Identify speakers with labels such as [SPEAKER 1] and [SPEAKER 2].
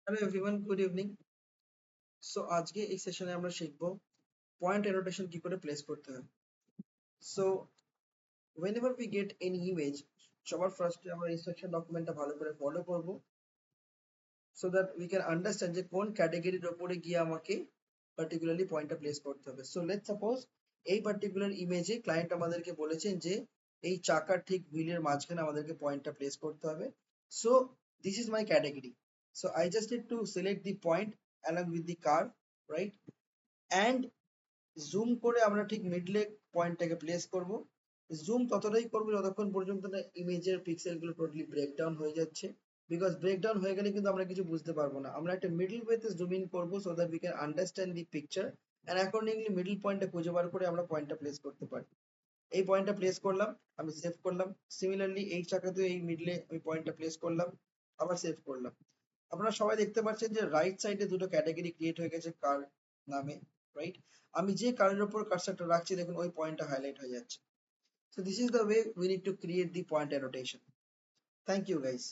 [SPEAKER 1] Hello everyone, good evening. So আজকে এই সেশনে আমরা শিখব পয়েন্ট অ্যানোটেশন কি করে প্লেস করতে হয়। So whenever we get any image, সবার ফার্স্টে আমরা ইনস্ট্রাকশন ডকুমেন্টটা ভালো করে ফলো করব so that we can understand যে কোন ক্যাটাগরির ওপরে গিয়ে আমাকে পার্টিকুলারলি পয়েন্টটা প্লেস করতে হবে। সো লেটস সাপোজ এই পার্টিকুলার ইমেজে ক্লায়েন্ট আমাদেরকে বলেছেন যে এই চাকার ঠিক হুইলের মাঝখানে আমাদেরকে পয়েন্টটা প্লেস করতে হবে। So this is my category. So I just need to select the point along with the car, right? And zoom করে আমরা ঠিক মিডলে পয়েন্টটাকে প্লেস করব। জুম ততটাই করবো যতক্ষণ পর্যন্ত না ইমেজের পিক্সেলগুলো টোটালি ব্রেকডাউন হয়ে যাচ্ছে, বিকজ ব্রেকডাউন হয়ে গেলে কিন্তু আমরা কিছু বুঝতে পারবো না। আমরা একটা মিডল ওয়েতে জুম ইন করবো so that we can understand the picture and accordingly middle পয়েন্টটা খুঁজে বার করে আমরা পয়েন্টটা প্লেস করতে পারি। এই পয়েন্টটা প্লেস করলাম, আমি সেভ করলাম। সিমিলারলি এই চাকাতেও এই মিডলে আমি পয়েন্টটা প্লেস করলাম, আবার সেভ করলাম। আপনারা সবাই দেখতে পাচ্ছেন যে রাইট সাইডে দুটো ক্যাটাগরি ক্রিয়েট হয়ে গেছে কার নামে, রাইট? আমি যে কারের উপর কার্সারটা রাখছি দেখুন ওই পয়েন্টটা হাইলাইট হয়ে যাচ্ছে। So this is the way we need to create the point annotation. Thank you guys.